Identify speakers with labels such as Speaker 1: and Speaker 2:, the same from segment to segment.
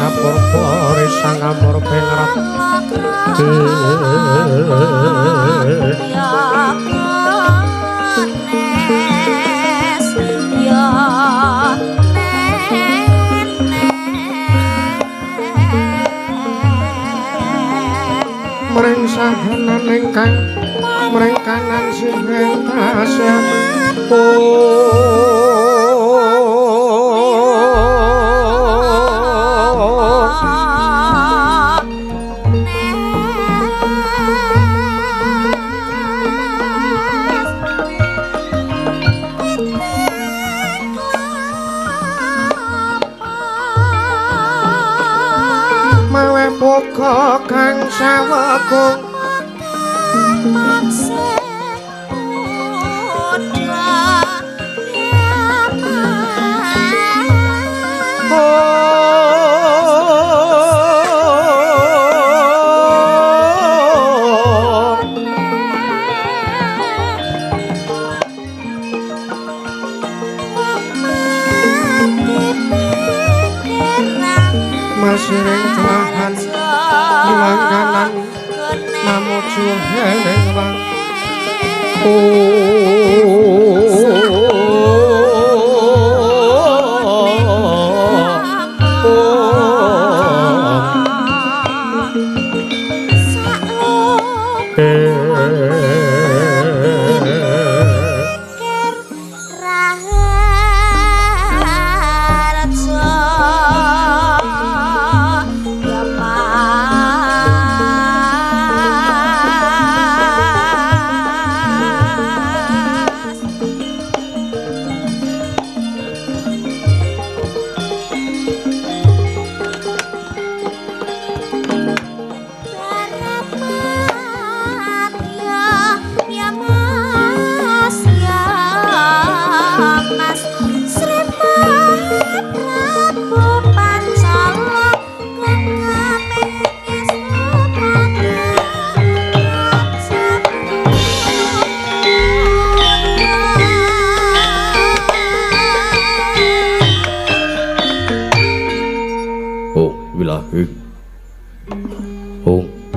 Speaker 1: kapurpa risang amur pengrat mring sahanan ingkang mring kanan sing tasya mawe poko kang sawekung masiring tahan langganan namuju helewang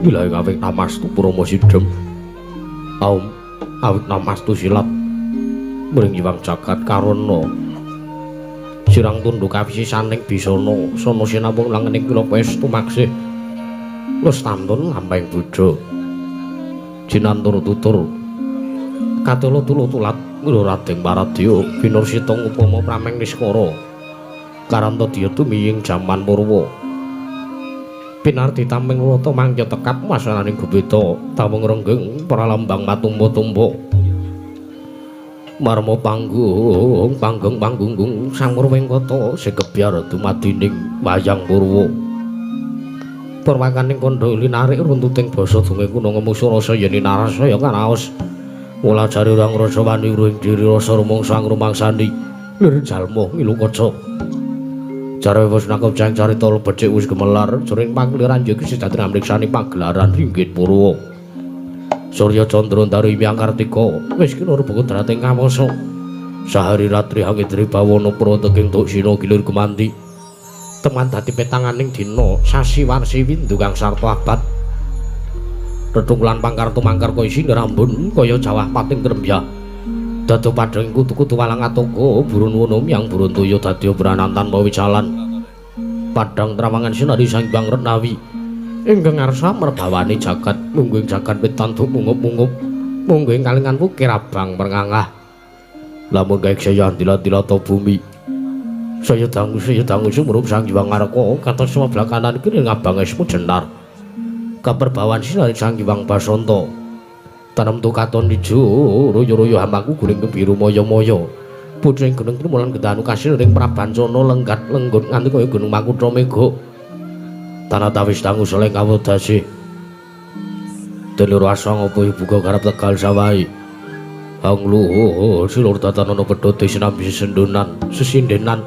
Speaker 1: wilayah awik namastu Purama Sidhem aum awik namastu silat mring Hyang Jagat Karana sirang tunduk kawisisaning bisana sana sinambung langening kula pestu maksih lestantun lampahing Buddha jinantur tutur katelo tulutulat mula Radeng Paradya binursita upama prameng niskara karanta diya tumiying jaman purwa pinarti tameng rata mangya tekap masaraning gebeta taweng renggeng pralambang matumba-tumba marma panggung sang Murwengkata sekebyar dumadining wayang purwa perwakaning kandha linarik runtuting basa dongeng kuna ngemusara sayeni narasaya karaos mula jare urang rasa wani ing diri rasa rumangsa ngrumangsani lir jalma ngilu kaca jare wis nangkep jang carita becik wis gemelar jroning pangliran ya Gusti dadi mriksani pagelaran ringgit purwa Surya Candra Ndari Hyang Kartika wis kinur buku drating kamangsa sahari ratri angidri bawana prateking doksina gilir gumanti teman dadi petanganing dina sasi warsi windu kang sarta abad tetunglan pangkartu mangkar kaya sinirambun kaya jawah pating krembyah dadu padhang kutu-kutu walang atoko burun wonom yang burun toya dadi branantan pawicalan padhang trawangan sinari Sang Hyang Retnawi ingkang ngarsa merbawani jagat mungguing jagat pitantuk mungup-mungup mungguing kalingan wukir abang merngangah lamun gaek saya andila-andila bumi saya dangu sumurup Sang Hyang Ngaraka katos sebelah kanan kiri ngabang esmu jenar kaperbawan sinari Sang Hyang Basanta tanam tu katon ijo royo-royo hamaku guling kebiru moyo-moyo pucing gunung trumulan gedanu kasil ring prabancana lenggat lenggut nganti kaya gunung Makutha Mega tanah tawis tangu seleng kawedasi telur asang apa ibuka garap Tegal Sawai hang luhur silur tatanana pedhote sinambi sesendonan sesindenan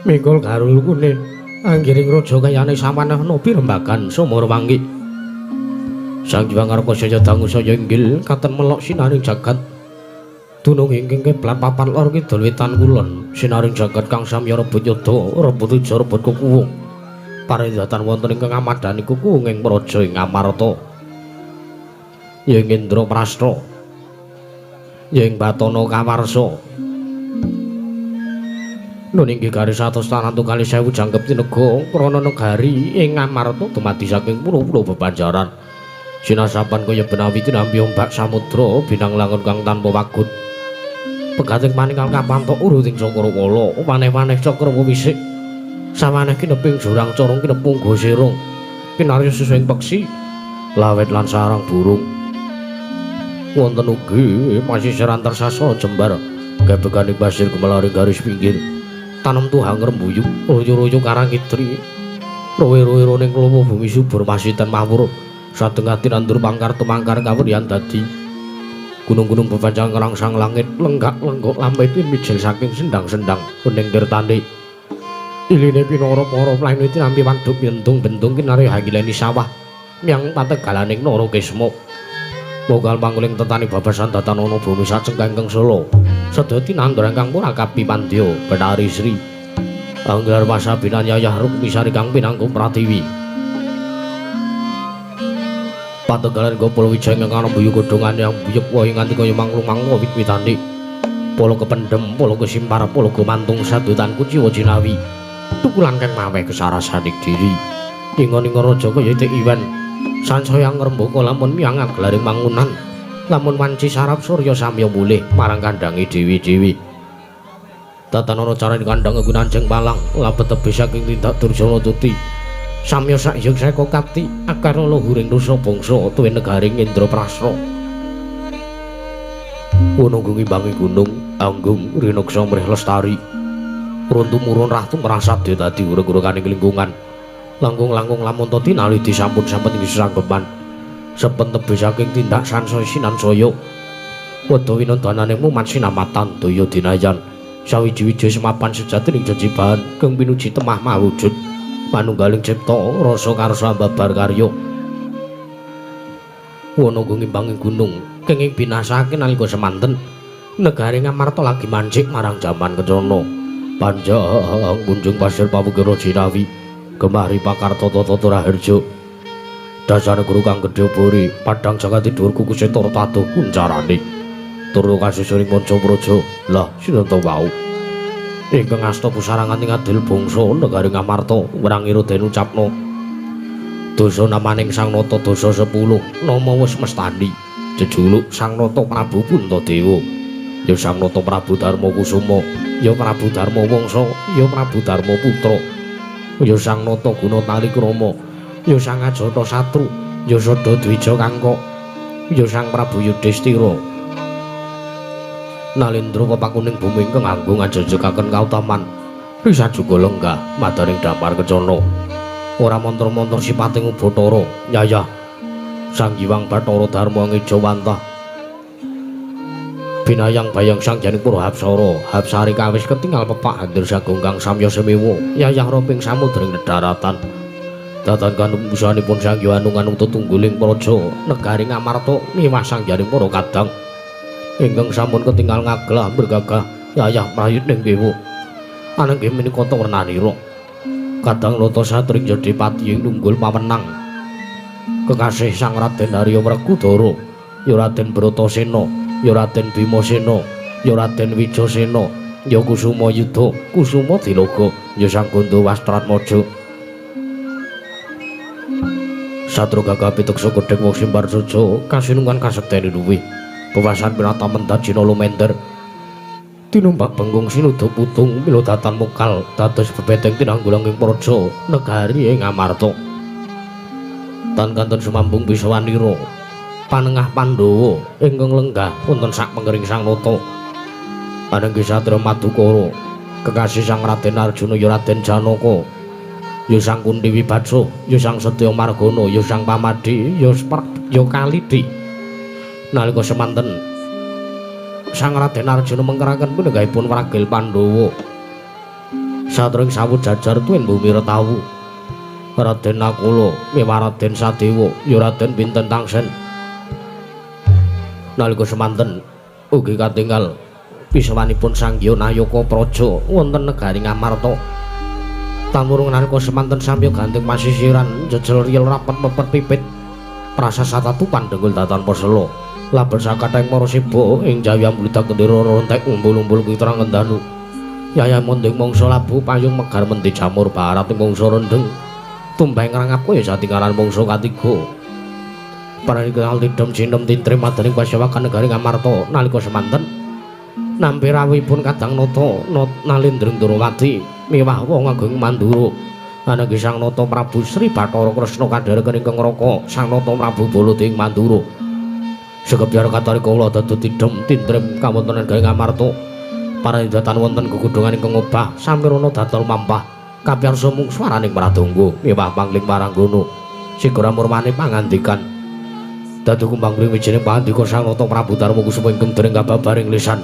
Speaker 1: mikul garul kune anggiring raja kayane samanehna pirembagan Samarwangi Sang Hyang Ngaraka saya dangu saya inggil katon melok sinaring jagat dunung ingkang keblat papan lor kidul wetan kulon sinaring jagat kang samya rebut yada rebut uja rebut kukuwung paridatan wonten ingkang amadani kuku ing praja ing Amarta. Ya ing Indraprastha. Ya ing Batana Kawarsa. Nun inggih garis 100 tanantu kali 1000 jangkep tinega krana negari ing Amarta dumadi saking pulo-pulo bebanjaran. Sinasapan kaya benawi tinampi ombak samudra binang langun kang tanpa wagut. Pegating paningal kapantok uruting Cakrawala, maneh-maneh Cakrawisik. Samaneh kineping jurang corong kinepung gosirung. Kinarya susuing peksi, lawet lan sarang burung. Wonten ugi pasisir antar sasana jembar, gabeganing pasir gemelari garis pinggir. Tanem tuhang rembuyuk, royo-royo karang idri. Rowe-rowe roning klowo bumi subur masiten mawur. Satengah tinandur mangkar tumangkar kawedian dadi. Gunung-gunung bebanjang ngerangsang langit, lenggak-lenggok lampait mijil saking sendang-sendang kuning tirtane. Iline pinara-para mlayu tinampi waduk bentung-bentung kinarya hangileni sawah nyang pategalaning Narakisma. Mogal mangling tetani babasan datanana bumi sacengkang ingkang Solo. Sedaya tinandur ingkang murakabi pandya Betari Sri. Anggar masa binanyayah Rukmi Sari kang pinangku Pratiwi. Pategalan Gopal Wijaya ingkang mbuyu godhongan yang buyep wae nganti kaya manglung-manglung wit-witane. Polo kependhem, polo kesimpar, polo gumantung sadutan kuciwa jinawi. Tukulan kang maweh kesarasaning diri. Ingon-ingon raja kaya itik iwen. Sansaya ngrembaka lamun miyang agelaring mangunan. Lamun wanci sarap surya samya mulih marang kandhange dewi-dewi. Tatanana carane kandhang gunanjeng palang labet tebih saking tindak Dursala Tuti. Samya sakyug seka kati akar luhuring nusa bangsa tuwin negaring Indraprastha. Gunung ngimbangi gunung, anggung rinuksa mrih lestari. Runtu murun ratu ngrasat dadi urek-urekaning lingkungan. Langkung-langkung lamun to tinali disampun-sampun ing sanggepan. Sepen tebih saking tindak sansaya sinansaya. Weda winodananing mumat sinamatan daya dinayan. Sawiji-wiji semapan sejatining jejibahan kang pinuji temah mawujud. Manunggaling cipta rasa karsa babar karya. Wana ngimbanging gunung kenging binasake nalika semanten negari Ngamarta lagi mancik marang jaman kencana. Panjang kunjung pasir pawukira jinawi gemari pakarta tata Raharja. Dasane guru kang gedhe bori padhang jagat tidur kuku setor taduh kuncarane. Turu kasusuring manca praja. Lah sinten wau? Ingkang asta pusarangan ing adil bangsa negari Ngamarta Wrangira den ucapna. Dosa namaning Sang Nata dosa 10 nama wis mestani. Jejuluk Sang Nata Prabu Puntadewa. Ya Sang Nata Prabu Darma Kusuma, ya Prabu Darma Wangsa, ya Prabu Darma Putra. Ya Sang Nata Gunatali Krama, ya Sang Ajata Satru, ya Sada Dwija Kangka, ya Sang Prabu Yudhistira. Nalindra pepakuning bumi ingkang anggung ngajejegaken kautaman risa juga lenggah madaring dampar kencana. Ora montor-montor sipating Ubatara nyayah Sang Hyang Bathara Darma Ngejawantah. Binayang bayang Sang Janing Pura Hapsara Hapsari kawis ketingal pepak hadir sagung kang samya semewa nyayah roping samudring daratan. Datan kanung musanipun Sang Hyang Anung tetungguling praja negari Ngamarta miwah Sang Janing Pura kadang ingkang sampun ketingal ngaglah bergagah yayah prayut ning dewa. Ananging menika ta wernanira kadang nata satring jadi pati ing nunggul pawenang. Kekasih Sang Raden Harya Werkudara, ya Raden Bratasena, ya Raden Bimasena, ya Raden Wijasena, ya Kusuma Yudha, Kusuma Dilaga, ya Sang Gandawastratmaja. Satru gagah pituksa gedheng wong simbar sojo kasinungan kasekteni luwih. Pewasan pinata mendat Cina lumender tinumpak bengkung sinuda putung milodatan mukal dados bebeteng tinanggulanging praja negari ing Ngamarta. Tan kanten sumambung bisa wanira panengah Pandhawa ingkang lenggah wonten sak pengering Sang Nata. Ananging Satria Madukara kekasih Sang Raden Arjuna ya Raden Janaka, ya Sang Kunti Wibadsa, ya Sang Setya Margana, ya Sang Pamadi, ya Kalidi. Nalika semanten Sang Raden Arjuna mengkeraken pinenggahipun Wragil Pandhawa satring sawut jajar tuwin bumi retawu. Raden Nakula miwah Raden Sadewa ya Raden Pinten Tangsen. Nalika semanten ugi katingal pisawanipun Sang Hyang Nayaka Praja wonten negari Ngamarta. Tamurung nalika semanten samya gandeng masisiran jejel riyel rapet mepet pipit prasasata tupan denggul datan perselo label sakathing para siba ing jaya mludak gendera rontek umbul-umbul kitra ngendanu yaya monding mangsa labu payung megar mendi jamur barat ing mangsa rendeng tumbang ngrangap kowe satingalan mangsa katiga panikal tidem sinem tintrim madaning pasyawakan negari Ngamarta nalika semanten nampi rawuhipun Kadang Nata Nalindring Durawati miwah wong agung Mandura ananging Sang Nata Prabu Sri Bathara Kresna kandharaken ingkang Raka Sang Nata Prabu Baladewa ing Mandura sekebyar katarika kula dadu tidem tintrim kawontenan negari Ngamarta paranidatan wonten gegudungan ingkang obah sampirana datel mampah kapiyarsa mung swaraning pradonga miwah pangling paranggana sigara murmane pangandikan dadu kumbang wijining pangandika Sang Nata Prabu Darma Kusuma ingkang dereng kababaring lisan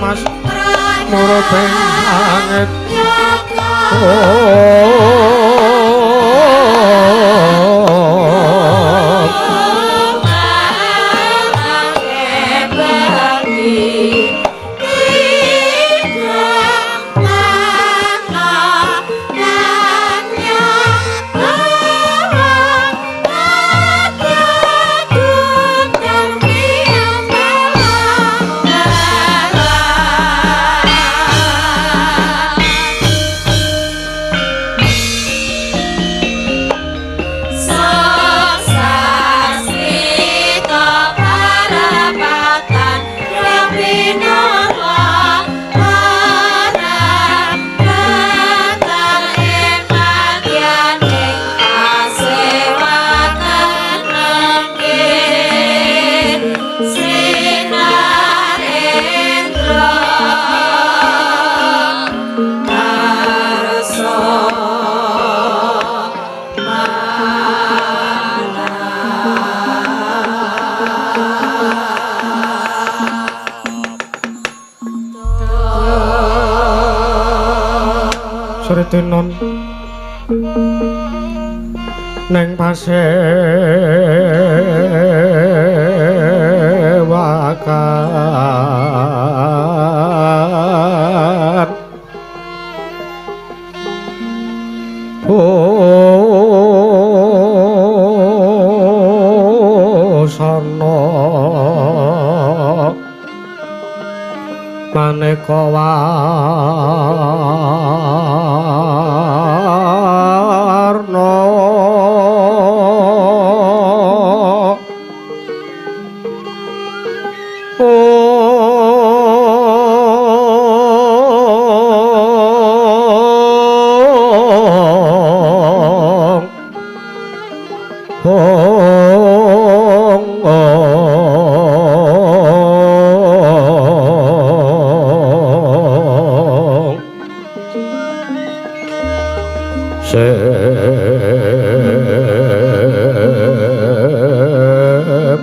Speaker 2: mas muruping langit tinon neng pasewakan sono maneka warna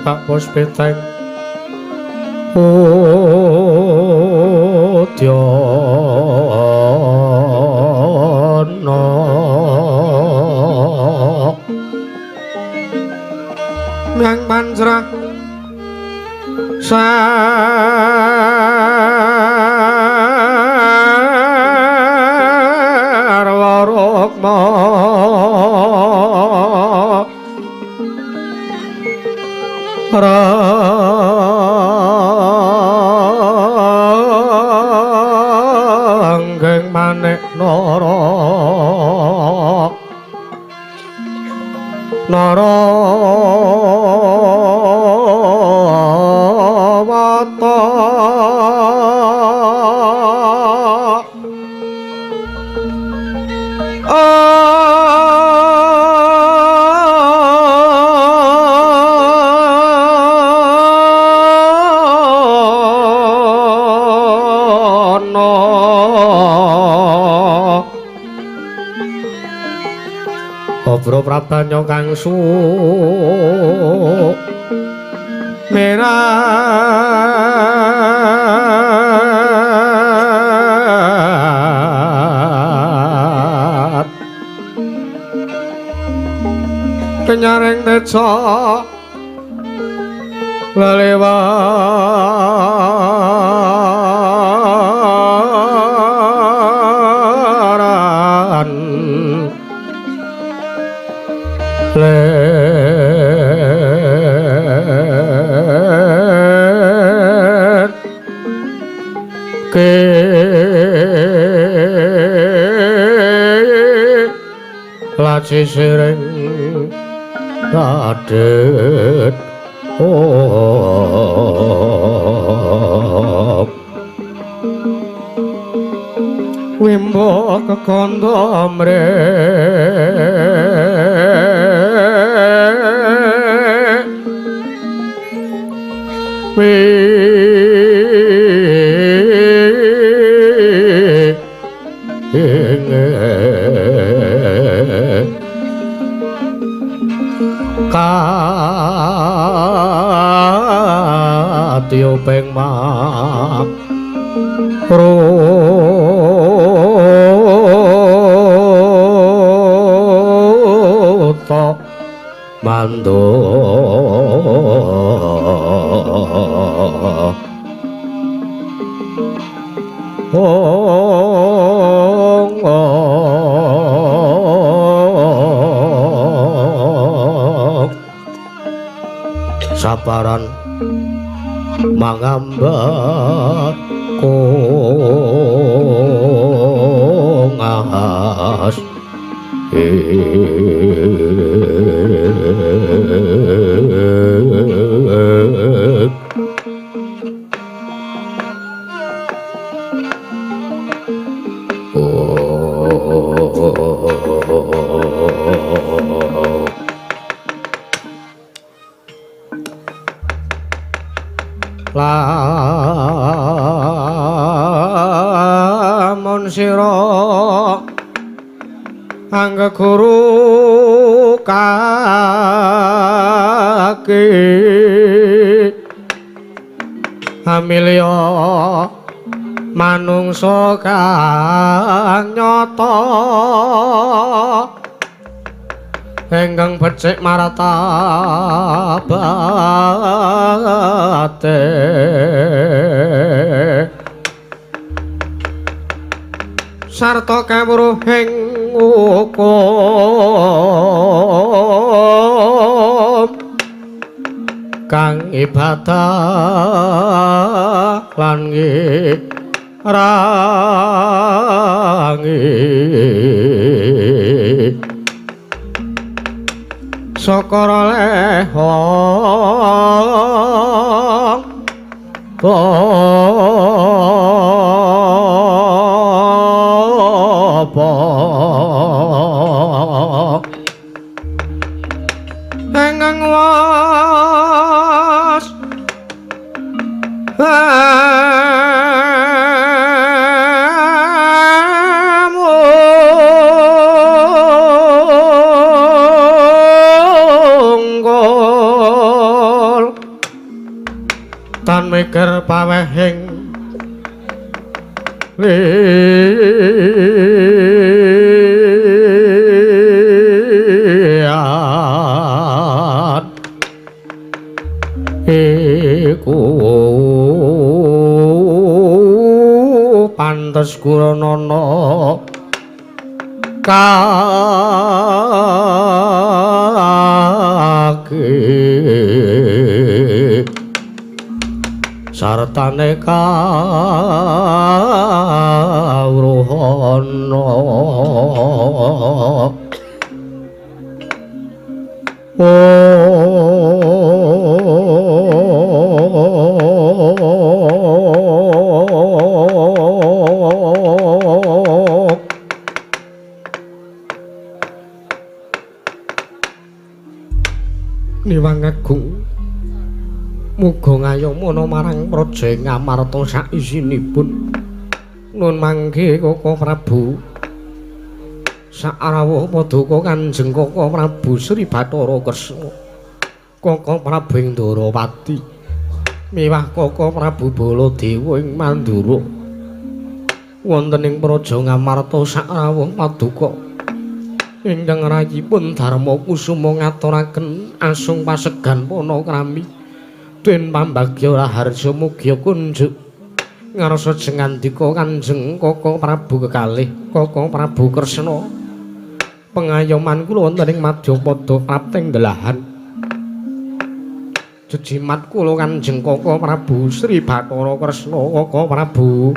Speaker 2: Pak Puspiteng Udyono Nyang Pancrah Sarwa Rukma Ranggeng manik nara Narawata Obro Prabanya kang sumerat kenyaring deca lelewaran ke laci sireng radet wimbo kekondo Katio peng mak ruto mando saparan mangambat kongas lamun sira angga guru kaki hamilya manungsa kang nyata ingkang becik martabate sarta kawruhing hukum kang ibadah lan rangi saka lehong apa enggang was tan mikir pawehing liyan iku pantes Guranana kake sartane kawruhana Niwang Agung muga ngayomana marang praja Ngamarta sak isinipun nun mangke Koko Prabu sarawuh paduka Kanjeng Koko Prabu Sri Bathara Kresna Koko Prabu ing Ndarawati miwah Koko Prabu Baladewa ing Mandura wonten ing praja Ngamarta sarawuh paduka ingkang rayipun Darma Kusuma ngaturaken asung pasegan panakrami den pambagya raharja mugya kunjuk ngarsa jengandika Kanjeng Koko Prabu kekalih Koko Prabu Kresna pengayoman kula wonten ing Madyapada prapting delahan jejimat kula Kanjeng Koko Prabu Sri Bathara Kresna Koko Prabu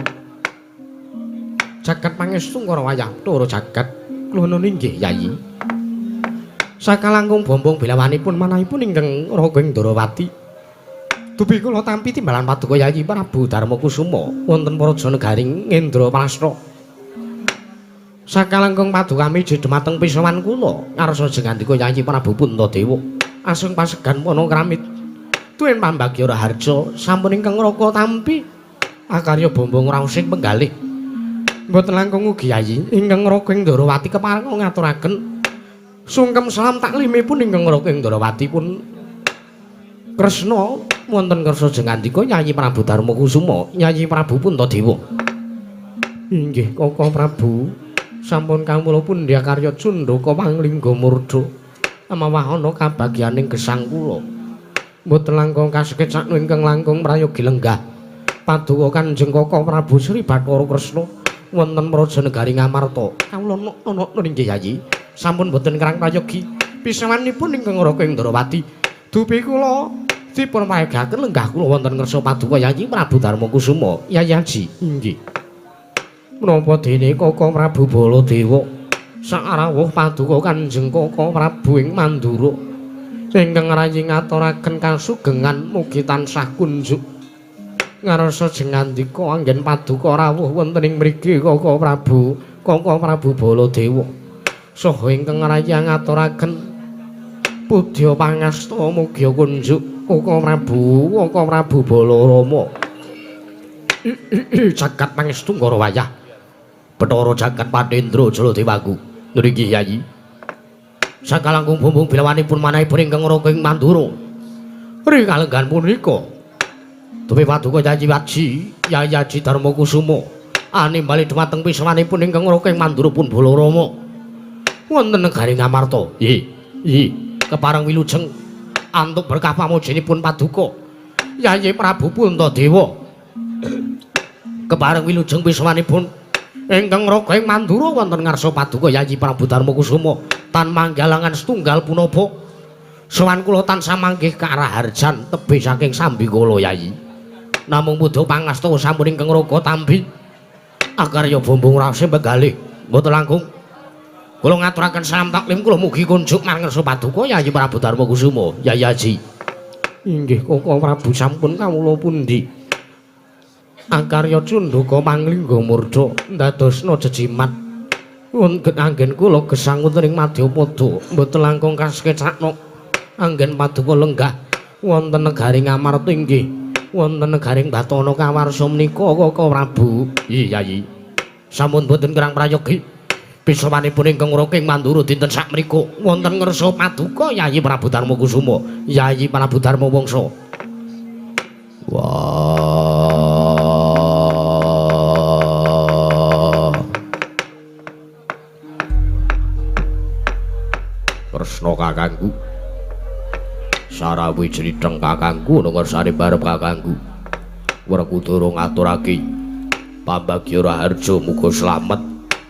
Speaker 2: jagat pangestu karo wayah turu jagat kula ninggih Yayi sakalangkung bombong bilawanipun manahipun ingkang raga ing Ndarawati dupi kula tampi timbalan paduka Yayi Prabu Darma Kusuma wonten praja negaring Indraprastha sakalangkung paduka miji dhumateng pisawan kula ngarsa jengandika Yayi Prabu Puntadewa asung pasegan panakramit tuwin pambagya raharja sampun ingkang raka tampi akarya bombong raosing penggalih mboten langkung ugi Yayi ingkang raka ing Ndarawati kepareng ngaturaken sungkem salam taklimipun ingkang raka ing Ndarawati pun Kresna wonten kersa jengandika Yayi Prabu Darma Kusuma Yayi Prabu Puntadewa inggih Koko Prabu sampun kawula pundhya karya Cundaka Panglingga Murda amawah ana kabagyaning gesang kula mboten langkung kaseket sakno ingkang langkung prayogi lenggah paduka Kanjeng Koko Prabu Sri Bathara Kresna wonten praja negari Ngamarta kawula ana ninggih Yayi sampun boten kirang prayogi pisawanipun ingkang raka ing Ndarawati dupi kula dipun paegaken lenggah kula wonten ngersa paduka Yayi Prabu Darma Kusuma Yayi Haji inggih menapa dene Koko Prabu Baladewa sarawuh paduka Kanjeng Koko Prabu ing Mandura ingkang rayi ngaturaken kasugengan mugi tansah kunjuk ngarsa jengandika anggen paduka rawuh wonten ing mriki Koko Prabu Baladewa saha ingkang rayi ngaturaken pudya pangasta mugi kunjuk Koko Prabu Balarama jagat pangestu karo wayah Bathara jagat Patendra Jaladewaku nggih Yayi sakalangkung bumbung bilawanipun manahipun ingkang raka ing Mandura ri kalenggan punika Tupi paduka Yayi Waji, Yayi Haji Darma Kusuma. Animbali dhumateng pisawanipun ingkang Raka ing Mandura pun Balarama. Wonten negaring Amarta. Kepareng wilujeng antuk berkah pamujenipun paduka Yayi Prabu Puntadewa. Kepareng wilujeng pisawanipun ingkang Raka ing Mandura wonten ngarsa paduka Yayi Prabu Darma Kusuma tan manggalangan setunggal punapa. Sowan kula tansah manggih ka arah Harjan tebih saking Sambikala Yayi. Namung mudha pangasta sampun ingkang Raka tampi. Akarya bombong raos begalih mboten langkung. Kula ngaturaken salam taklim kula mugi kunjuk marang ngarsa paduka Yayi Prabu Darma Kusuma. Yayi Haji. Inggih Koko Prabu sampun kawula pundi? Akarya Cundaka Panglingga Murda ndadosna jejimat. Wonten anggen kula gesang wonten ing Madyapada mboten langkung kasekecakna. Anggen paduka lenggah wonten negaring Amarta inggih wonten negaring Batana Kawarsa menika Koko Prabu. Yayi. Sampun boten kirang prayogi. Pisawanipun ingkang Raka ing Mandura dinten sakmenika wonten ngarsa paduka Yayi Prabu Darma Kusuma. Yayi Prabu Darma Wangsa. Kresna kakangku. Sarawi criteng kakangku nungersane barep kakangku. Werkudara ngaturake pambagya Raharja muga slamet.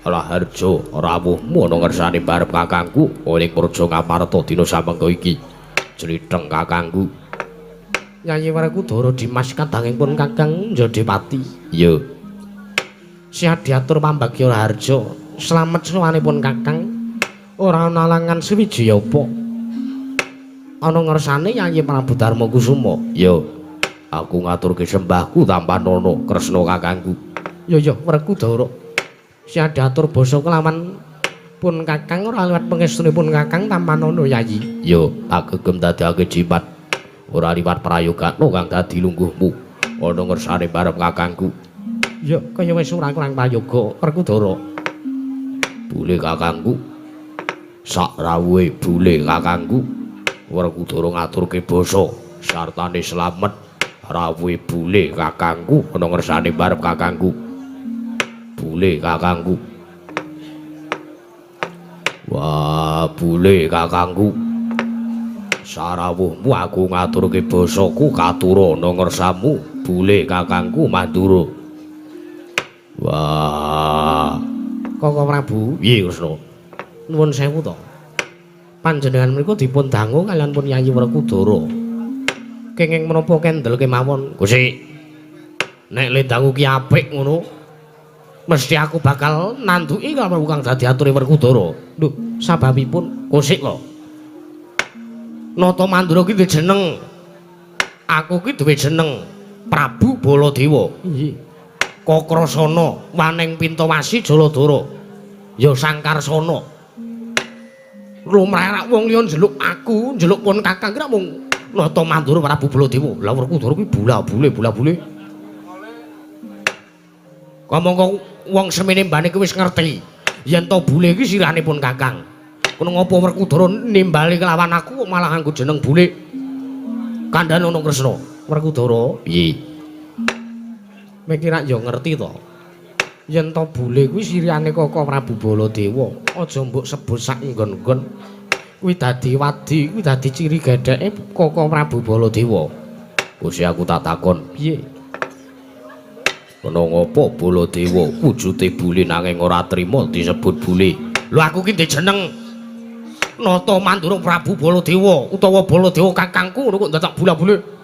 Speaker 2: Raharja rawuhmu nungersane barep kakangku ing Praja Ngamarta dina samengko iki. Criteng kakangku. Yayi Werkudara Dimas kadangipun Kakang Jodipati. Iya. Sihat diatur pambagya Raharja. Slamet sawanipun Kakang. Ora ana alangan swiji apa? Ana ngersane Yayi Prabu Darma Kusuma. Ya, aku ngaturke sembahku Tampanana Kresna kakangku. Ya Werkudara. Sihat diatur basa kelawan pun Kakang ora liwat pangestunipun Kakang Tampanana Yayi. Ya, agegem dadekake jimat. Ora liwat prayogana kang dadi lungguhmu. Ana ngersane barep kakangku. Ya, kaya wis ora kurang prayoga Werkudara. Bule kakangku. Sak rawuhe bule kakangku. Werkudara ngaturke basa sartane slamet rawuhe bule kakangku ana ngersane barep kakangku. Bule kakangku. Wah, bule kakangku. Sarawuhmu aku ngaturke basaku katura ana ngersamu, bule kakangku Mandura. Wah. Koko Prabu, piye Kresna? Nuwun sewu to. Panjenengan menika dipun dangu kaliyan pun Yayi Werkudara. Kenging menapa kendel kemawon? Gusti. Nek le dangu ki apik ngono, mesti aku bakal nanduki karo kang dadi ature Werkudara. Lho, sababipun Gusti kok. Nata Mandura ki duwe jeneng. Aku ki duwe jeneng Prabu Baladewa. Nggih. Kokrasana Waning Pintawasi Jaladara. Ya Sangkarsana. Lumrah wong liya njeluk aku, njeluk pun Kakang kira mung Nata Mandura Prabu Baladewa. Lah Werkudara kuwi bola-bule. Kamangka wong semene mbane kuwi wis ngerti yen to bule iki siranipun Kakang. Kono ngapa Werkudara nimbali kelawan aku malah nganggo jeneng bule? Kandhane ana Kresna. Werkudara, piye? Mikir yo ngerti to. Yen to bule kuwi sirane Koko Prabu Baladewa, aja mbok sebut sak nggon-nggon. Kuwi dadi wadi, kuwi dadi ciri gedheke Koko Prabu Baladewa. Gusti aku tak takon, piye? Ana ngapa Baladewa wujude bule nanging ora trima disebut bule? Lho aku ki ndek jeneng Nata Mandura Prabu Baladewa utawa Baladewa kakangku ngono kok dadak bula-bule.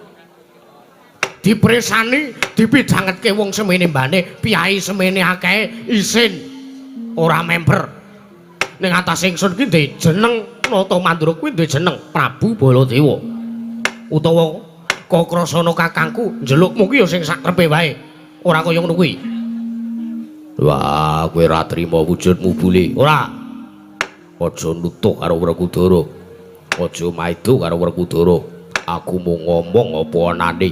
Speaker 2: Dipresani dipidhangetke wong semene mbane piyai semene akeh isin ora member ning atas ingsun ki ndek jeneng Nata Mandura kuwi ndek jeneng Prabu Baladewa utawa Kokrasana kakangku njelukmu ki ya sing sakrepe wae ora kaya ngono kuwi. Wah, kowe ora trima wujudmu bule ora. Aja nutuk karo Werkudara. Aja maido karo Werkudara. Aku mung ngomong apa anane.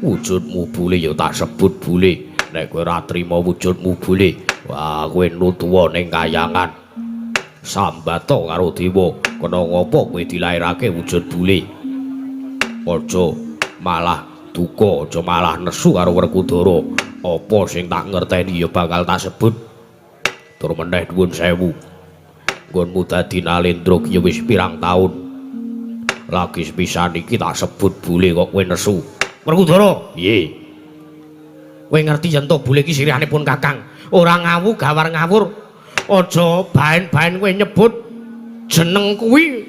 Speaker 2: Wujudmu bule ya tak sebut bule. Nek kowe ora trima wujudmu bule, wah kowe nutuwa ning kayangan. Sambata karo dewa, kena ngapa kowe dilairake wujud bule? Aja malah
Speaker 1: duka aja malah nesu karo Werkudara. Apa sing tak ngerteni ya bakal tak sebut. Tur meneh nuwun sewu. Nggonmu dadi Nalendra ki wis pirang taun. Lagi sepisan iki tak sebut bule kok kowe nesu. Werkudara, piye? Kowe ngerti yen to bule iki sirihanipun Kakang. Ora ngawu gawar ngawur. Aja baen-baen kowe nyebut jeneng kuwi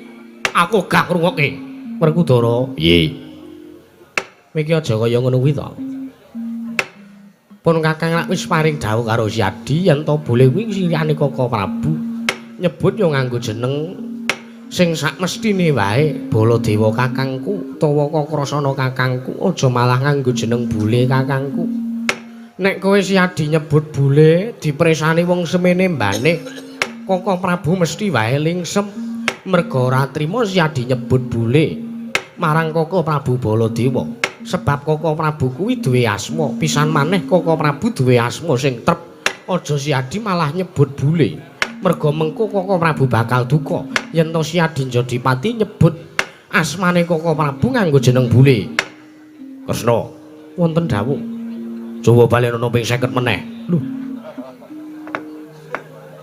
Speaker 1: aku gak ngrungokke. Werkudara, piye? Miki aja kaya ngono kuwi to. Pun Kakang lak wis paring dawuh karo Si Adi yen to bole kuwi sirihane Koko Prabu. Nyebut yo nganggo jeneng sing sak mestine wae Baladewa kakangku utawa Kakrasana kakangku, aja malah nganggo jeneng bule kakangku. Nek kowe Si Adi nyebut bule dipresani wong semene mbane, Koko Prabu mesti wae lingsem. Merga ora trima Si Adi nyebut bule marang Koko Prabu Baladewa. Sebab Koko Prabu kuwi duwe asma, pisan maneh Koko Prabu duwe asma sing trep. Aja Si Adi malah nyebut bule. Merga mengko Koko Prabu bakal duka yen to Si Adi Jodipati nyebut asmane Koko Prabu nganggo jeneng bule. Kresna, wonten dawuh. Coba balenono ping 50 meneh. Lho.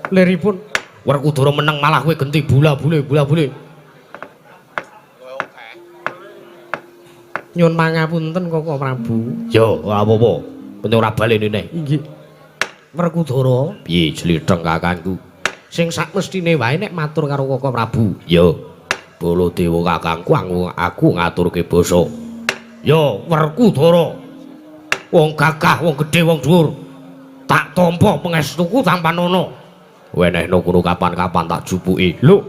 Speaker 1: Liripun Werkudara meneng malah kowe genti bula-bule. Nyuwun pangapunten Koko Prabu. Ya, ora apa-apa. Penting ora baleni neh. Inggih. Werkudara, piye jlitheng kakangku? Sing sak mestine wae nek matur karo Koko Prabu. Ya, Baladewa kakangku aku ngaturke basa. Ya, Werkudara. Wong gagah, wong gedhe, wong dhuwur. Tak tampa pangestuku tanpa nono. Wenehno kono kapan-kapan tak jupuki. Lho.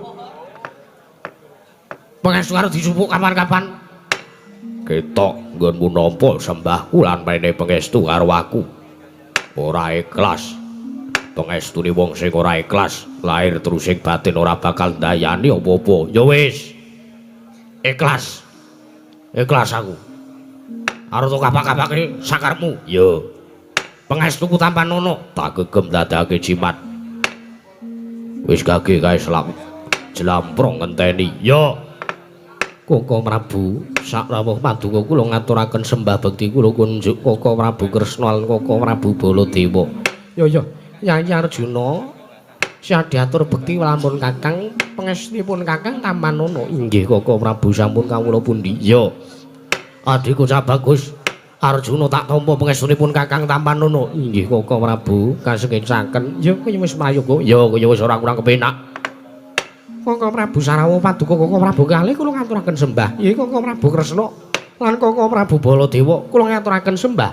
Speaker 1: Pangestu karo dijupuk kapan-kapan? Ketok nggonmu nampa sembahku lan paine pangestu karo aku. Ora ikhlas. Pangestune wong sing ora ikhlas, lahir terus ing batin ora bakal ndayani apa-apa. Ya wis. Ikhlas. Ikhlas aku. Arep to kapak-kapake sakarepmu. Ya. Pangestuku tanpa nono, tak gegem dadake jimat. Wis kage kae selap. Jlamprong ngenteni. Ya. Koko Prabu, sak rawuh paduka kula ngaturaken sembah bekti kula kunjuk Koko Prabu Kresna lan Koko Prabu Baladewa. Ya, Nyai Arjuna, Si Adi atur bekti lampun Kakang, pangestunipun Kakang Tamanono. Inggih Koko Prabu sampun kawula pundi? Ya. Adiku cah bagus. Arjuna tak tampa pangestunipun Kakang Tamanono. Inggih Koko Prabu, kasekecaken. Ya kaya wis prayoga. Ya kaya wis ora kurang kepenak. Koko Prabu Sarawuh paduka Koko Prabu kalih kula ngaturaken sembah. Nggih Koko Prabu Kresna lan Koko Prabu Baladewa kula ngaturaken sembah.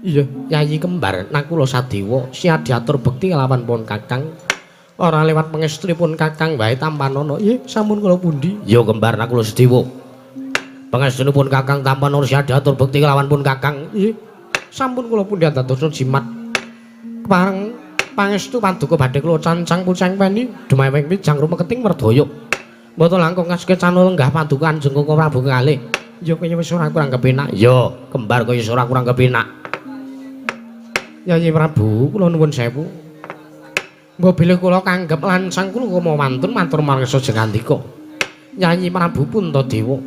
Speaker 1: Iya, Yayi kembar Nakula Sadewa Si Adi atur bekti kelawan pun Kakang. Ora lewat pangestunipun Kakang wae Tampanana. Nggih, sampun kula pundi? Ya kembar Nakula Sadewa. Pangestunipun Kakang Tampanana Si Adi atur bekti kelawan pun Kakang. Nggih, sampun kula pundi dadosa jimat. Kepareng pangestu paduka badhe kula cancang pucang peni dumawing wijang rumeketing Werdaya. Mboten langkung kasekecan lenggah paduka Kanjeng Koko Prabu kalih. Ya kaya wis ora kurang kepenak. Ya, kembar kaya wis ora kurang kepenak. Yayi Prabu, kula nuwun sewu. Mbok bilih kula kanggep lancang kula mawantun matur mangsa jengandika. Yayi Prabu Puntadewa,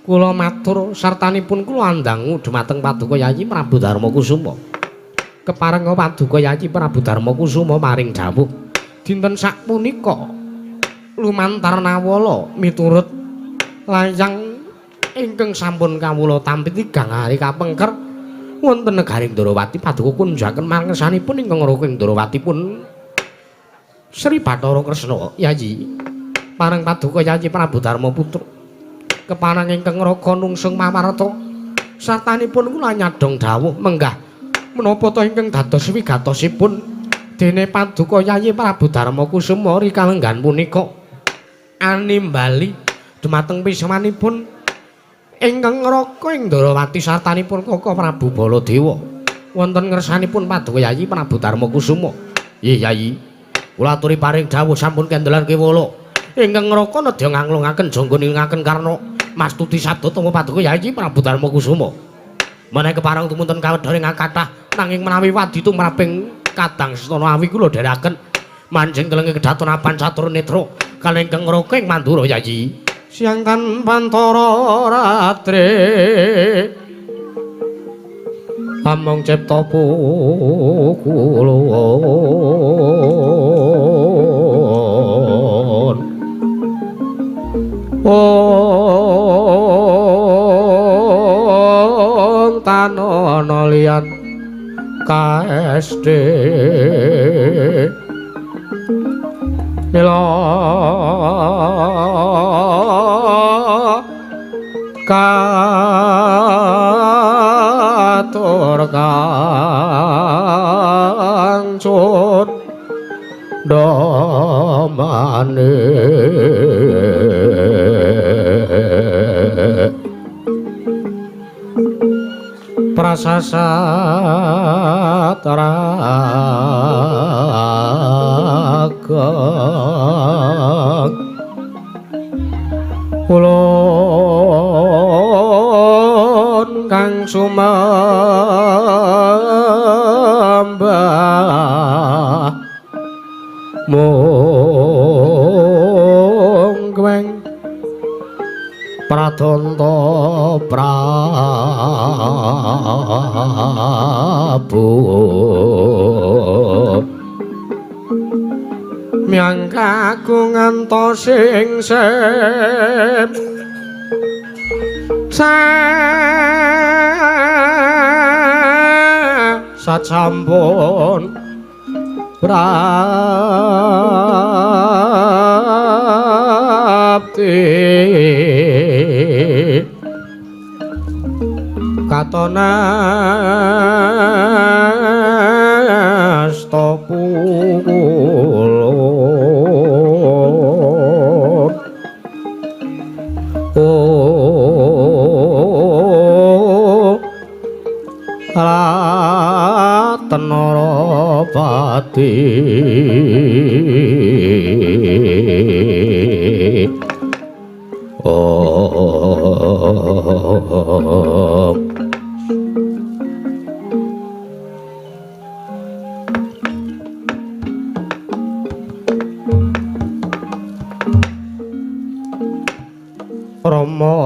Speaker 1: kula matur sartanipun kula andangu dumateng paduka Yayi Prabu Darmakusuma. Kepareng paduka Yayi Prabu Darmakusuma maring dawuh dinten sapunika lumantar nawala miturut layang ingkang sampun kawula tampi 3 hari kapengker wonten negaring Ndarawati paduka kunjaken mangersanipun ingkang raking Ndarawati pun Sri Bathara Kresna. Yayi pareng paduka Yayi Prabu Darmaputra kepareng ingkang raga nungsung mawarta sartanipun kula nyadong dawuh menggah menapa to ingkang dados wigatosipun dene paduka Yayi Prabu Darmakusuma rikalenggan punika animbali dumateng pisamanipun ingkang ngraka ing Ndarawati sartanipun Koko Prabu Baladewa wonten ngersanipun paduka Yayi Prabu Darmakusuma. Nggih Yayi, kula aturi paring dawuh sampun kendelan kewala ingkang ngraka nedya nganglungaken jangga ningaken karna mastuti sabda tama paduka Yayi Prabu Darmakusuma. Menawi kepareng tumunten kawedhare ngakathah nanging menawi wadi tumraping kadang setana awi kula dherekaken manjing kelenge kedaton apan catur netra kalih ingkang ngraka ing Mandura Yayi. Siangkan Pantara Ratri among cipta pukulun ong tanana liyan KSD mila katur kangcut domane prasasat ragam ulun kang sumembah mung kweng pratanta prabu miang kagungan to sing sep sasampun prapti katonas topukulun Ratenara Pati Rama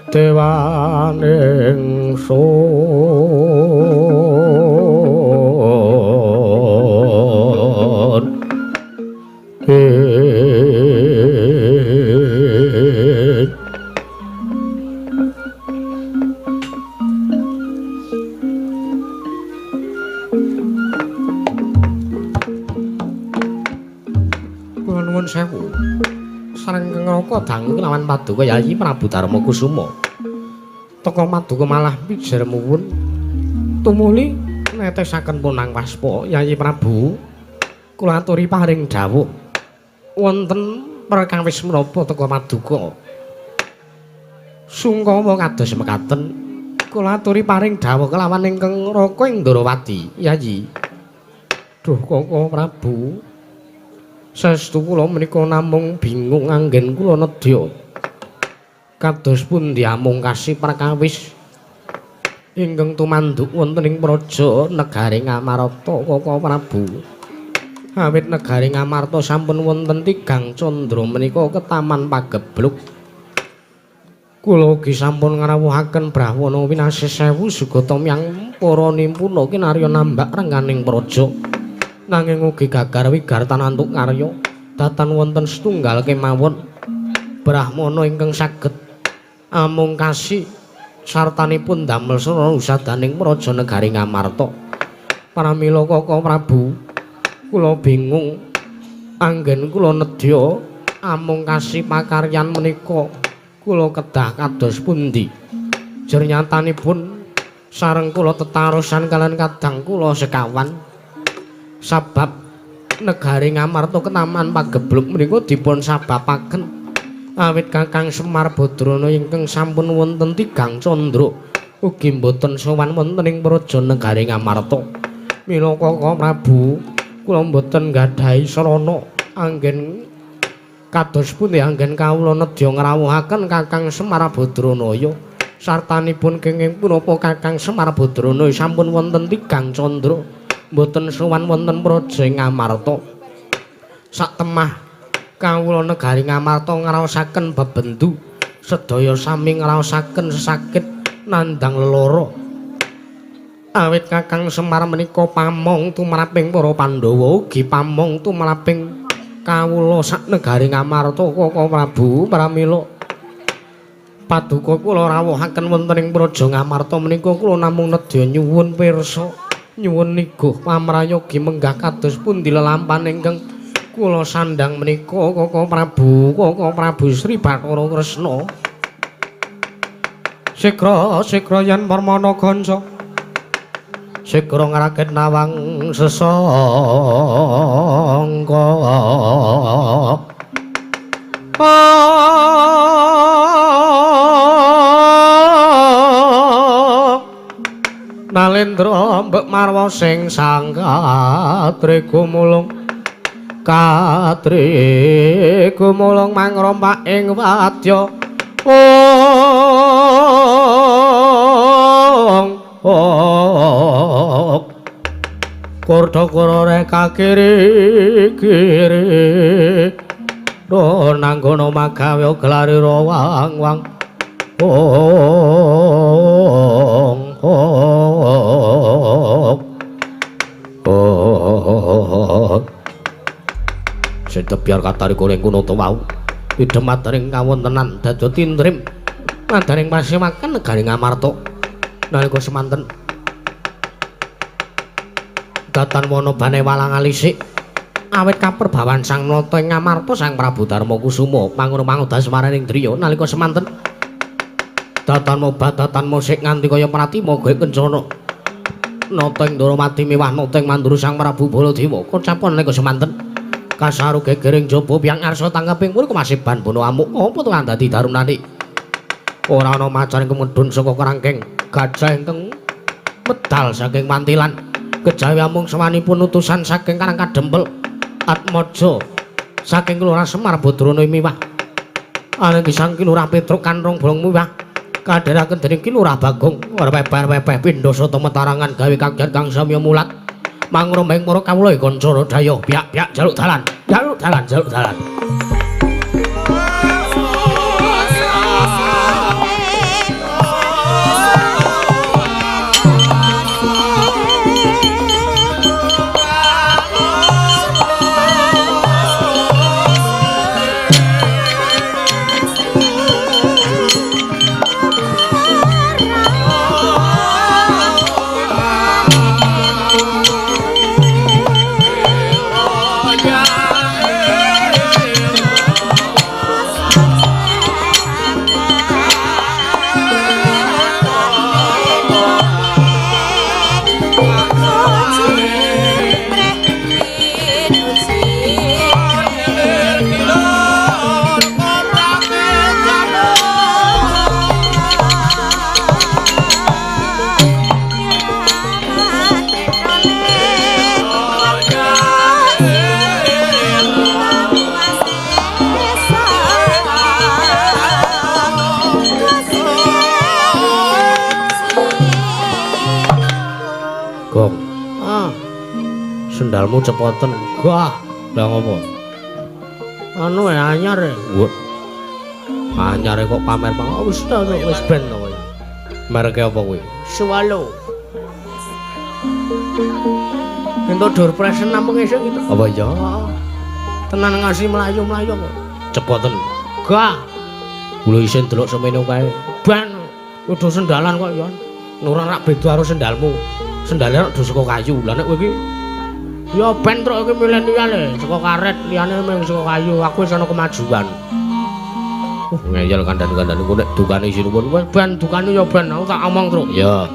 Speaker 1: dewaning sun kula nuwun sewu sareng ngroko dangu kelawan Paduka Yayi Prabu Darma Kusuma. Teka Paduka malah pijer muwun tumuli netesaken punang waspa Yayi Prabu. Kula aturi paring dawuh wonten perkawis menapa teka Paduka. Sungkawa kados mekaten kula aturi paring dawuh kelawan ingkang Raka ing Ndarawati Yayi. Duh Kaka Prabu. Saestu kula menika namung bingung anggen kula nedya. Kados pundi amung kasih perkawis ingkang tumanduk wonten ing praja negari Ngamarta Kaka Prabu. Awit negari Ngamarta sampun wonten tigang candra menika ketaman pagebluk. Kula ugi sampun ngrawuhaken Brahwana winasih sewu sugata miyang para nimpuna kinarya nambak rengganing praja. Nanging ugi gagar wigar tanantuk karya datan wonten setunggal kemawon Brahmana ingkang saged amungkasi sartanipun damel sura usadaning praja negari Ngamarta. Pramila Kaka Prabu, kula bingung anggen kula nedya amungkasi pakaryan menika kula kedah kados pundi. Jer nyatanipun sareng kula tetarusan kalian kadang kula sekawan. Sabab negari Ngamarta ketaman pagebluk menika dipun sababaken awit Kakang Semar Badrana ingkang sampun wonten tigang candra ugi boten sowan wonten ing praja negari Ngamarta. Mila Kaka Prabu kula boten gadhahi sarana anggen kados pundi anggen kawula nedya ngrawuhaken Kakang Semar Badranaya sartanipun kenging punapa Kakang Semar Badrana sampun wonten tigang candra mboten sowan wonten praja Ngamarta. Sak temah kawula negari Ngamarta ngraosaken bebendu sedaya sami ngraosaken sakit
Speaker 2: nandang leloro. Awit Kakang Semar menika pamong tumraping para Pandhawa ugi pamong tumraping kawula sak negari Ngamarta Kaka Prabu pramila paduka kula rawuhaken wonten ing praja Ngamarta menika kula namung nedya nyuwun pirsa nyuwun niguh pamrayogi menggah kados pundi lelampahan ingkang kula sandhang menika Kaka Prabu Sri Bathara Kresna. Sikra yen Parmana Gansa sikra ngrakit nawang sesangka Nalendra mbek marwa sing sang katri gumulung mangrompak ing wadya Kordha reka kiri ro nanggono magawe gelare wang Setepiar katari kuring kunata wau idem mataring kawontenan dadi tindrim madaring pasimakan negari Ngamarta nalika semanten datan wana bane walang alisik awit kaperbawan sang nata ing Ngamarta Sang Prabu Darmakusuma pangono pangudas maraning driya nalika semanten datan mobat datan musik nganti kaya pratima gawe kencana nata ing Ndaramati miwah nata ing Mandura Sang Prabu Baladewa kocapon nalika semanten kasaru gegering jaba piyang arsa tanggaping pun kemasiban bono amuk apa to andadi darunane ora ana macan kemedhun saka kerangkeng gajah ingkang medal saking mantilan kejawi amung sawanipun utusan saking Karang Kadempel Atmaja saking Kelurahan Semar Badrana miwah ana kisang Kilurah Petruk Kanrong Bolong miwah kadheraken dening Kilurah Bagong ora pepeh pindha soto metarangan gawe kaget kang samya mulat mangrombeng para kawula kanca daya piyak jaluk dalan sendalmu cepoten gah lha ngopo anu anyar anyar kok pamer wis ben to merek apa kuwi Swallow entuk dur presen nampung esuk gitu apa ya tenan ngasih melayu kok cepoten gah kula isin delok semene kae ban kudu sendalan kok ya nurang rak beda karo sendalmu sendale rak saka kayu lha nek kowe iki ya ben truk iki milenial saka karet liyane mung saka kayu aku wis ana kemajuan ngeyel kandhan-kandhane kok nek dukane sinuwun wis ben dukane ya ben aku tak omong truk ya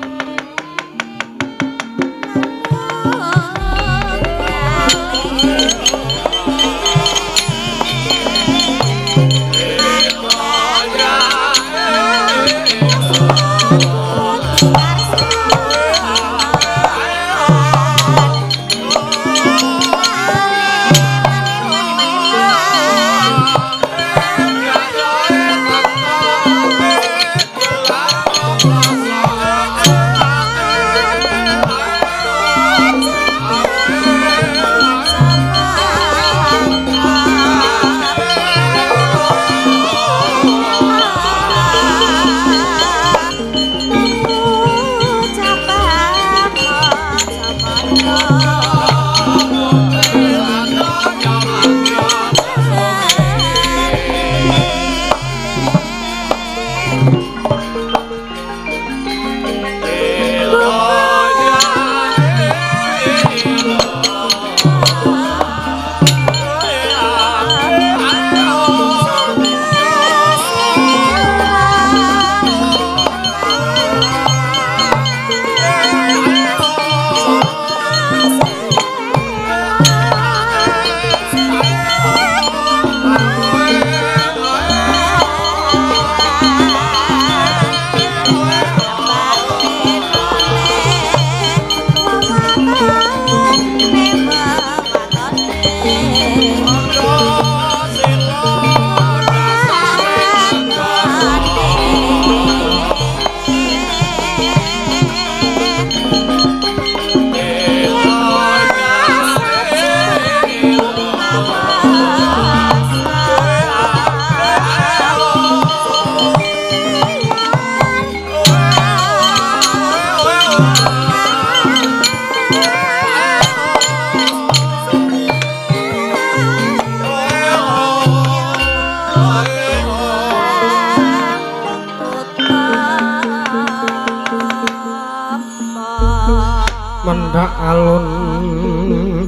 Speaker 2: alun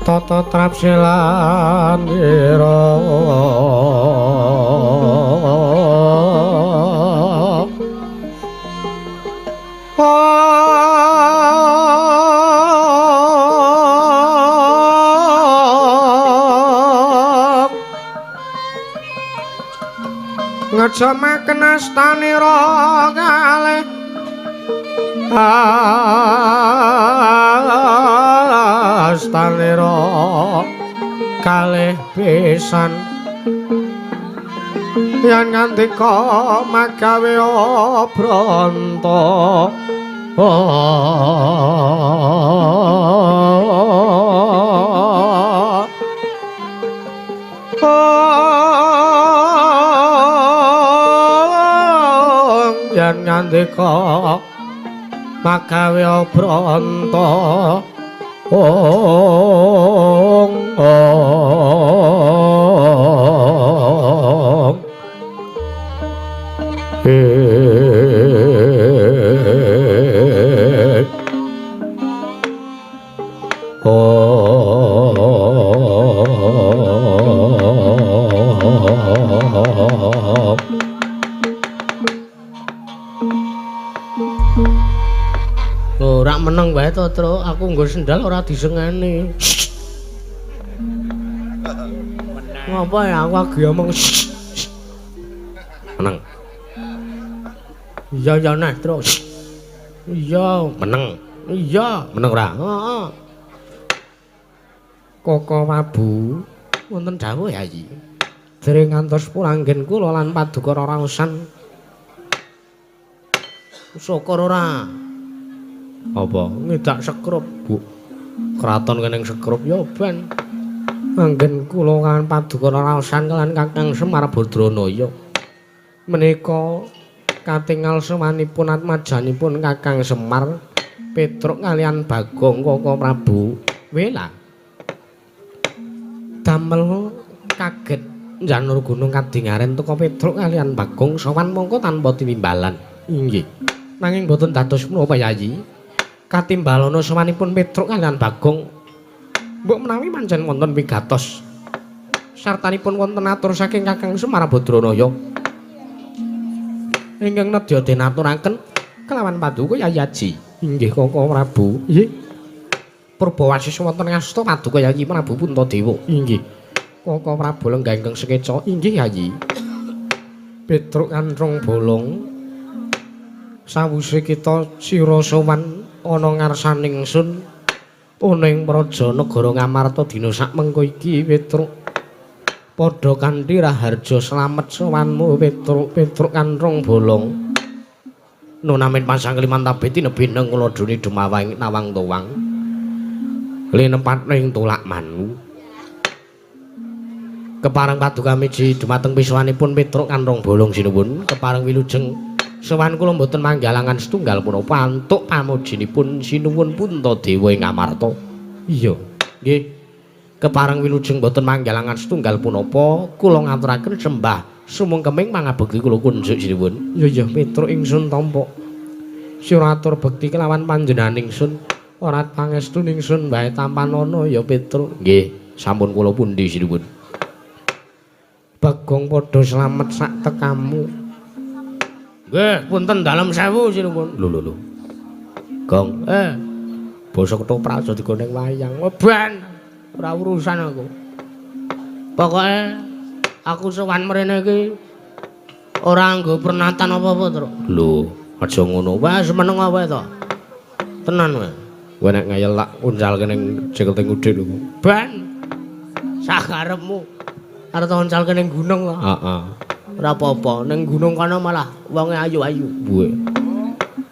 Speaker 2: tata trapsilan ira ngejamaken astanira kalih astanira kalih pisan yen ngandika magawe branta yen ngandika magawe branta ora meneng wae to, Tru. Aku nggo sendal ora disengeni. Ngapa ya aku lagi ngomong meneng. Iya ya nah, Tru. Iya, meneng. Iya, meneng ora? Heeh. Koko Prabu wonten dawuh ya iki. Dereng ngantos puranggen kula lan paduka raosan. Syukur ora? Apa ngedak sekrup, Bu? Kraton keneng sekrup ya ben. Anggen kula kan paduka raosan kelan Kakang Semar Badranaya. Menika katingal semanipun atmajanipun Kakang Semar Petruk kalian Bagong Koko Prabu. Wela. Damel kaget janur gunung kadingaren teka Petruk kalian Bagong sowan mongko tanpa tinimbalan. Inggih. Nanging boten dados menapa Yayi. Katimbalana sawanipun Petruk kalian Bagong mbok menawi pancen wonten wigatos sartanipun wonten atur saking Kakang Semar Badranaya ingkang nedya denaturaken kelawan paduka Yayi Aji. Inggih Koko Prabu. Nggih. Purbawasisa wonten ngasta paduka Yayi Prabu Puntadewa. Inggih. Koko Prabu lenggah ingkang sekeca. Inggih Yayi. Petruk kantrong bolong sawise kita sira sowan ana ngarsaning ingsun ana ing praja negara Ngamarta dina sakmengko iki Petruk padha kanthi raharja slamet sowanmu Petruk kantrong bolong nunamin pasang limantabe tinebineng kula duni dumawang nawang towang linepat ning tulak manu kepareng paduka miji dumateng pisuwanipun Petruk kantrong bolong sinuwun kepareng wilujeng sowan kula mboten manggalangan setunggal punapa antuk pamujinipun sinuwun Puntadewa ing Ngamarta. Iya, nggih. Kepareng wilujeng mboten manggalangan setunggal punapa kula ngaturaken sembah sumengkeming mangabekti kula kunjuk sinuwun. Iya, Petruk ingsun tampa. Sira atur bekti kelawan panjenengan ingsun. Ora pangestu ingsun wae tampanana ya Petruk. Nggih, sampun kula pundi sinuwun. Bagong padha slamet sak tekamu. Nggih, punten dalem sewu sinuwun. Lho. Gong, basa ketoprak aja digoneng wayang. Ben, ora urusan aku. Pokoke aku sowan mrene iki ora nggo pernatan apa-apa, Tru. Lho, aja ngono. Wes meneng wae to. Tenan wae. Kowe nek ngayelak uncal kening jeketing udhik lho. Ben, sakarepmu. Arep uncal kening gunung to. Heeh. Ora apa-apa, ning gunung kana malah wonge ayu-ayu.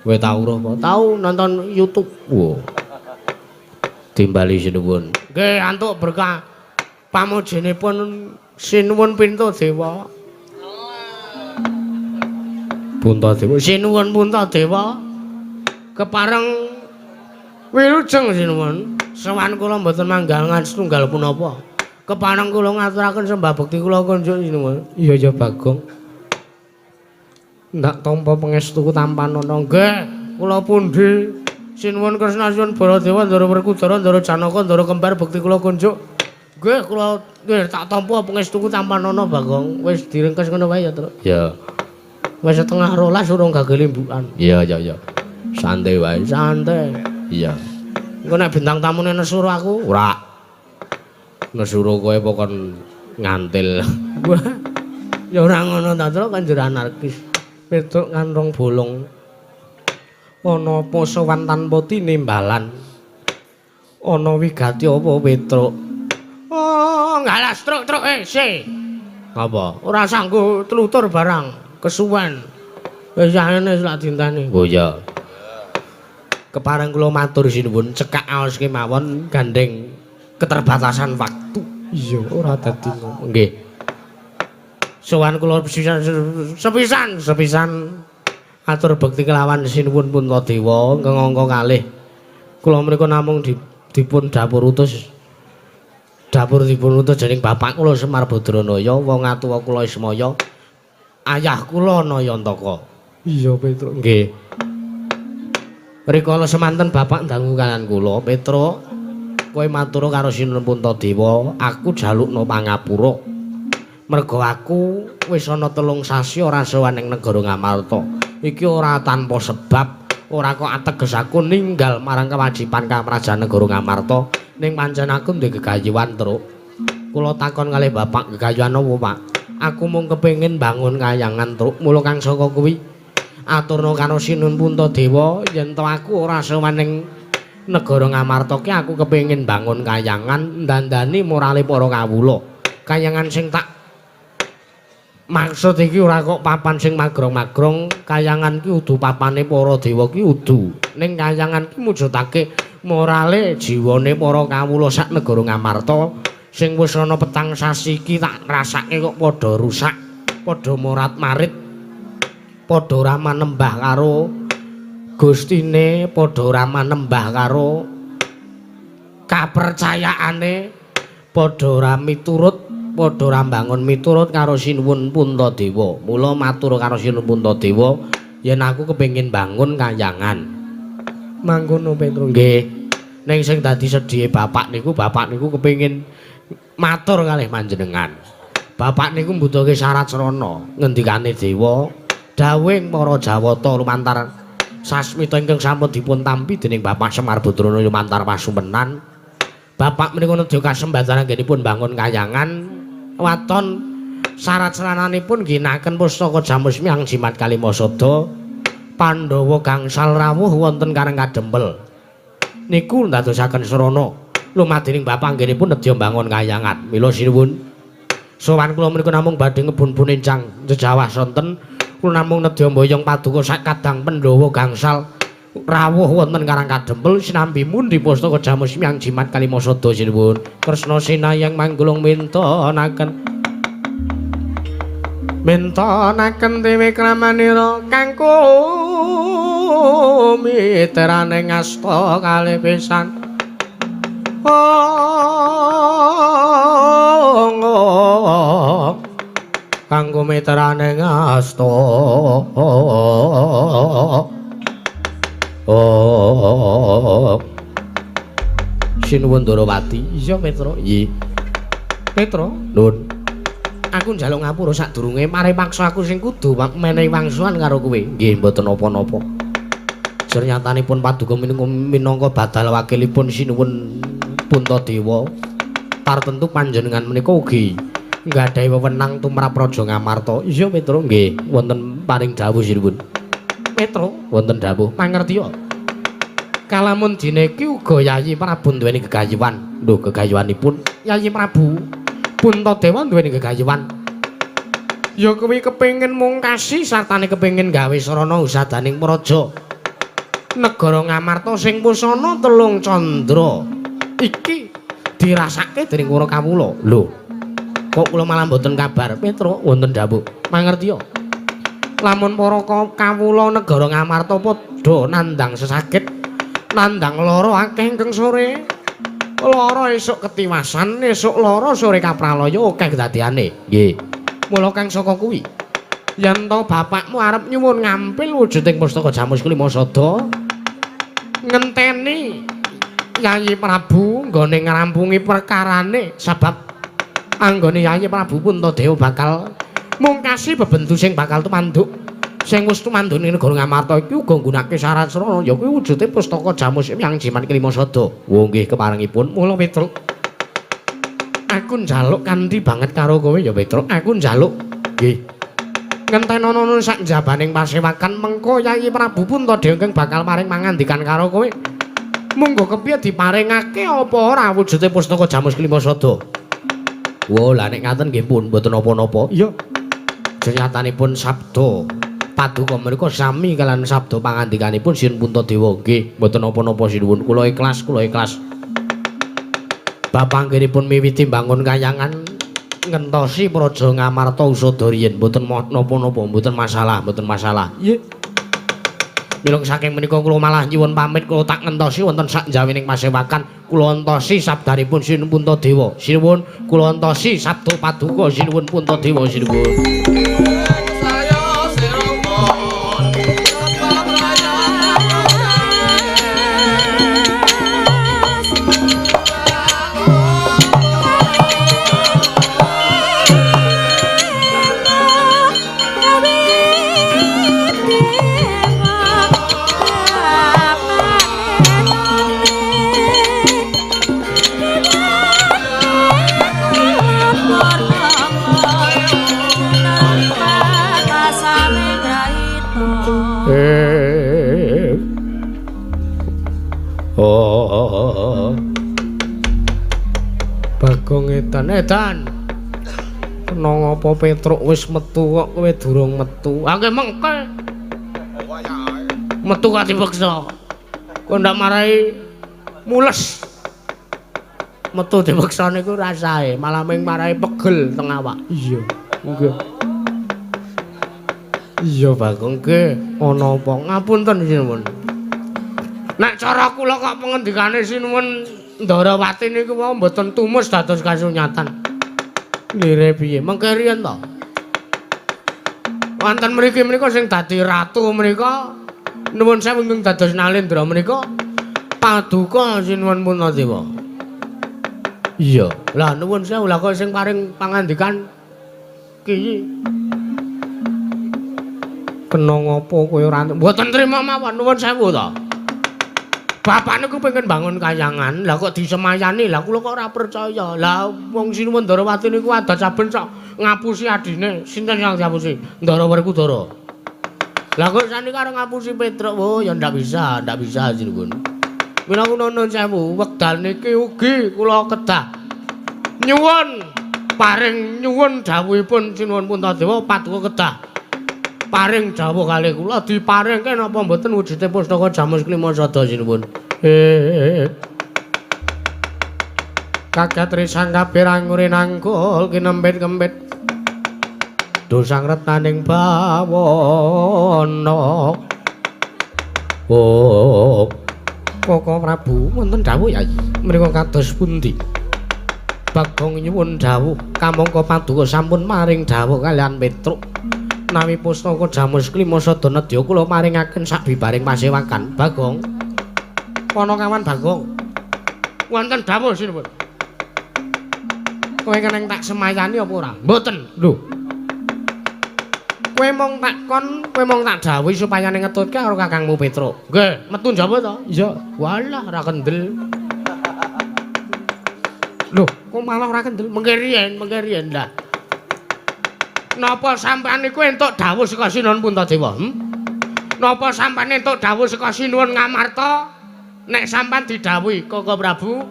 Speaker 2: Kowe tau roh apa? Tau nonton YouTube. Wo. Timbali sinuwun. Nggih, antuk berkah pamujinipun sinuwun Puntadewa. Puntadewa, sinuwun Puntadewa. Kepareng wilujeng sinuwun. Sowan kula mboten manggalangan setunggal punapa. Kepareng kula ngaturaken sembah bekti kula kunjuk sinuwun. Iya ya Bagong. Ndak tampa pangestu tampanana. Nggih, kula pundi Sinuwun Kresna Sinuwun Baladewa Ndara Werkudara Ndara Janaka Ndara Kembar bekti kula kunjuk. Nggih kula tak tampa pangestuku Tampanana Bagong. Wis diringkes ngono wae ya, Tru.
Speaker 1: Ya.
Speaker 2: Wis setengah 12 urung gagel limbukan.
Speaker 1: Iya, ya, ya. Santai wae.
Speaker 2: Santai.
Speaker 1: Iya.
Speaker 2: Engko nek bintang tamune nesuru aku,
Speaker 1: Ora. Nesuru kowe pokon ngantil.
Speaker 2: wah. Ya ora ngono ta, Tru, kanjur anarkis. Wedok nganrong bolong. Ana apa sowan tanpa tinimbalan. Ana wigati apa Petruk? Oh, ngalas truk se.
Speaker 1: Apa?
Speaker 2: Ora sanggo tlutur barang, kesuwen. Wis ayane lak dintani.
Speaker 1: Oh ya.
Speaker 2: Kepareng kula matur sinuwun cekak aos kemawon gandeng keterbatasan waktu. Iya, ora dadi ngono. Nggih. Sowan kula sepisan atur bekti kelawan sinuwun Puntadewa ingkang angka kalih. Kula menika namung dipun dapur utus dening bapak kula Semar Badranaya, wong atuwa kula Ismaya, ayah kula Nayantaka. Iya, Petruk. Nggih. Rikala semanten bapak dangu kalan kula, Petruk, kowe matur karo Sinuwun Puntadewa, aku jalukna pangapura. Merga aku wis ana 3 sasi ora sowan ing negara Ngamarta. Iki ora tanpa sebab, ora kok ateges aku ninggal marang kewajiban kamrajan negara Ngamarta. Ning pancen aku duwe gegayuhan, Truk. Kula takon kalih bapak, gegayuhan apa, Pak? Aku mung kepengin bangun kayangan, Truk. Mula kang saka kuwi aturna karo Sinuwun Puntadewa yen to aku ora sowan ning negara Ngamarta ki aku kepengin bangun kayangan ndandani morale para kawula. Kayangan sing tak maksud iki ora kok papan sing magrong-magrong, kayangan ki udu papane para dewa ki udu. Ning kayangan ki mujudake morale jiwane para kawula sak negara Ngamarta sing wis ana petang sasi iki tak rasake kok padha rusak, padha morat-marit, padha ora manembah karo Gustine, padha ora manembah karo kapercayaane, padha ora miturut, padha ora mbangun miturut karo Sinuwun Puntadewa. Mula matur karo Sinuwun Puntadewa yen aku kepengin bangun kayangan. Mangkono Petruk. Nggih. Ning sing dadi sedhiye bapak niku kepengin matur kalih panjenengan. Bapak niku mbutuhake syarat srana ngendikane dewa dawuhing para Jawata lumantar sasmita ingkang sampun dipun tampi dening Bapak Semar Badranaya lumantar pasumenan. Bapak menika nedya kasembadan anggenipun bangun kayangan waton syarat serananipun ginaken pustaka Jamusmi ang jimat Kalimasada Pandhawa gangsal rawuh wonten Karang Kadempel. Niku ndadosaken srana lumadhening bapak anggenipun nedya bangun kayangan. Mila sinuwun sowan kula menika namung badhe ngebun-bun enjang jejawah sonten kula namung nedya mboyong paduka sak kadang Pandhawa gangsal rawuh wonten Karang Kadempel sinambi mundi pustaka Jamusmi ang jimat Kalimasada sinuwun. Kresna sinayang manggulung mintonaken dewe kramanira kang kumiteraning asta kalih pisan. Kang kumiteraning asta. Sinuwun Darawati. Iya, Petra. Nggih. Petra, nuwun. Aku njaluk ngapura sadurunge mari paksa aku sing kudu menehi wangsulan karo kowe. Nggih, mboten napa-napa. Jernyatanipun paduka minangka badal wakilipun Sinuwun Puntadewa. Tartentu panjenengan menika ugi nggadahi wewenang tumrap Raja Ngamarta. Iya, Petra. Nggih, wonten paring dawuh sinuwun. Petra, wonten dawuh mangertiya. Kalamun dene iki uga Yayi Prabu duweni gegayuhan. Lho, gegayuhanipun Yayi Prabu Puntadewa duweni gegayuhan. Ya kuwi kepengin mungkasi sartane kepengin gawe sarana usadaning praja negara Ngamarta sing pusana telung candra iki dirasake dening para kawula. Lho, kok kula malah mboten kabar, Petra, wonten dawuh. Mangertiya. Lamun para kawula negara Ngamarta padha nandang sesakit, nandang lara akeh ingkang sore. Lara esuk ketiwasan, esuk lara sore kapralaya akeh kedadiane. Nggih. Mula kang saka kuwi yen to bapakmu arep nyuwun ngampil wujuding pustaka Jamus Klimasada ngenteni Yayi Prabu nggone ngrampungi perkarane sebab anggone Yayi Prabu Puntadewa bakal mungkasi bebendu sing bakal tumanduk sing wis tumanduk ning negara Ngamarta iki uga nggunakake syarat srana ya kuwi wujude pustaka Jamus Hyang Jiman Kelima Sada. Oh nggih keparengipun mula Petruk. Aku njaluk kanthi banget karo kowe ya Petruk. Aku njaluk nggih. Ngentenono sak jabaning pasewakan mengko Yayi Prabu Puntadewa ingkang bakal maring mangandikan karo kowe. Munggo kepiye diparingake apa ora wujude pustaka Jamus Kelima Sada. Wo lah nek ngaten nggih pun mboten napa-napa. Iya. Jenyatanipun sabda paduka menika sami kalian sabda pangandikanipun Sin Puntadewa. Nggih, mboten napa-napa sinuwun. Kula ikhlas, kula ikhlas. Bapak anggenipun miwiti mbangun kayangan ngentosi Praja Ngamarta usada riyin. Mboten napa-napa, mboten masalah, mboten masalah. Nggih. Mila saking menika kula malah nyuwun pamit kula tak ngentosi wonten sak jawining pasewakan. Kula entosi sabdanipun Sin Puntadewa. Sinuwun kula entosi sabda paduka sinuwun Puntadewa sinuwun. Bagong edan. Kena ngapa Petruk wis metu kok kowe durung metu? Angge mengke. Metu kok dipeksa. Kok ndak marai mules. Metu dipeksa niku rasae, malah ming marai pegel teng awak. Iya. Nggih. Iya Bagong ke ana apa? Ngapunten sinuwun. Nek cara kula kok pengendikane sinuwun Ndarawati niku wae mboten tumus dados kasunyatan. Lire piye? Mengke riyen to. Wonten mriki menika sing dadi ratu menika nuwun sewu ingkang dados Nalendra menika paduka sinuwun Puntadewa. Iya. Lah nuwun sewu lah kok sing paring pangandikan ki kena ngopo kowe ora mboten trima mawon nuwun sewu to. Bapak niku pengen bangun kayangan, lah kok disemayani, lah kula kok ora percaya. Lah wong sinuwun Ndarawati niku adat saben sok ngapusi adine. Sinten sing ngapusi? Ndarawerkudara. Lah kok sani karo ngapusi Petruk, oh ya ndak bisa sinuwun. Mila kula nuwun sewu, wekdal niki ugi kula kedah nyuwun paring nyuwun dawuhipun sinuwun Puntadewa paduka kedah. Paring dawuh kalih kula diparingke napa mboten wujude pustaka Jamus Kelima Sada sinuwun. Kaget risang kabeh angure nangkul kinempit-kempit. Dosang retaning bawana. Oh. Koko Prabu wonten dawuh Yayi. Menika kados pundi? Bagong nyuwun dawuh kamangka paduka sampun maring dawuh kalian Petruk. Nawi pustaka Jamus Kelima Sada nedya kula maringaken sabibaring pasewakan. Bagong. Panakawan Bagong. Wonten dawuh sinuwun. Kowe keneng tak semayani apa ora? Mboten. Lho. Kowe mung tak dawuhi supaya ngetutke karo kakangmu Petruk. Nggih, metu njaba to? Iya. Walah ora kendel. Lho, kok malah ora kendel? Mengke riyen lah. Napa sampean niku entuk dawuh saka Sinuwun Puntadewa? Napa sampean entuk dawuh saka Sinuwun Ngamarta? Nek sampean didhawuhi Koko Prabu,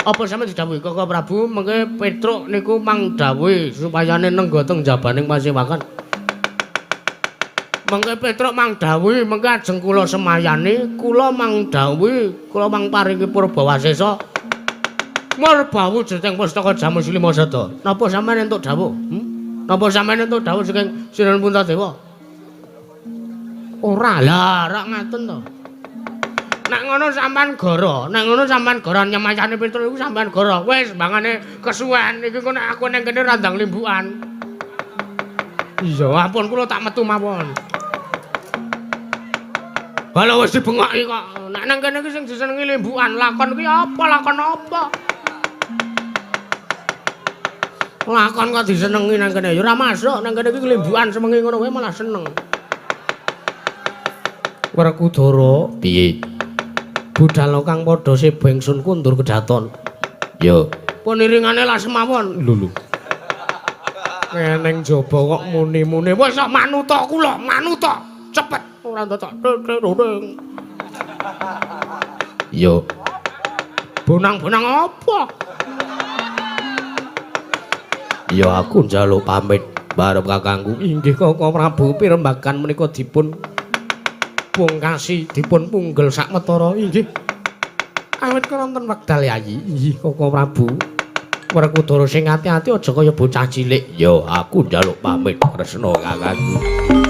Speaker 2: apa sampean didhawuhi Koko Prabu mengke Petruk niku mang dawuhi supayane nenggo teng jabaning pasewakan. Mengke Petruk mang dawuhi mengke ajeng kula semayani, kula mang dawuhi, kula mang paringi purbawasesa. Merba wujuding pustaka Jamus Kelima Sada. Napa sampean entuk dawuh? Napa sampeyan entuk dawuh saking Sinuwun Puntadewa? Ora lah, rak ngaten to. Nek ngono sampean goro, nyemayani Petruk iku sampean goro. Wis mbangane kesuwen iki kok nek aku ning kene randang limbukan. Iya, ampun kula tak metu mawon. Bala wis dibengoki kok. Nek nang kene iki sing disenengi lembukan, lakon kuwi apa? Lakon apa? Lakon kok disenengi nang kene ya ora masuk nang kene iki lembukan semengi ngono wae malah seneng. Werkudara,
Speaker 1: piye?
Speaker 2: budal kang padha sebo ingsun kundur kedaton.
Speaker 1: Yo,
Speaker 2: Peniringane lah semawon.
Speaker 1: lulu.
Speaker 2: Keneng jaba kok muni-muni. Wis manuta kula, manuta. Cepet ora ndak ring.
Speaker 1: Yo,
Speaker 2: Bonang-bonang apa?
Speaker 1: yo aku njaluk pamit barep kakangku.
Speaker 2: Inggih Kaka Prabu pirembagan menika dipun pungkasi dipun punggel sakmetara inggih. Awit wonten wekdal yayi. Inggih Kaka Prabu. Werkudara sing ati-ati aja kaya bocah cilik.
Speaker 1: Yo, aku njaluk pamit Kresna kakangku.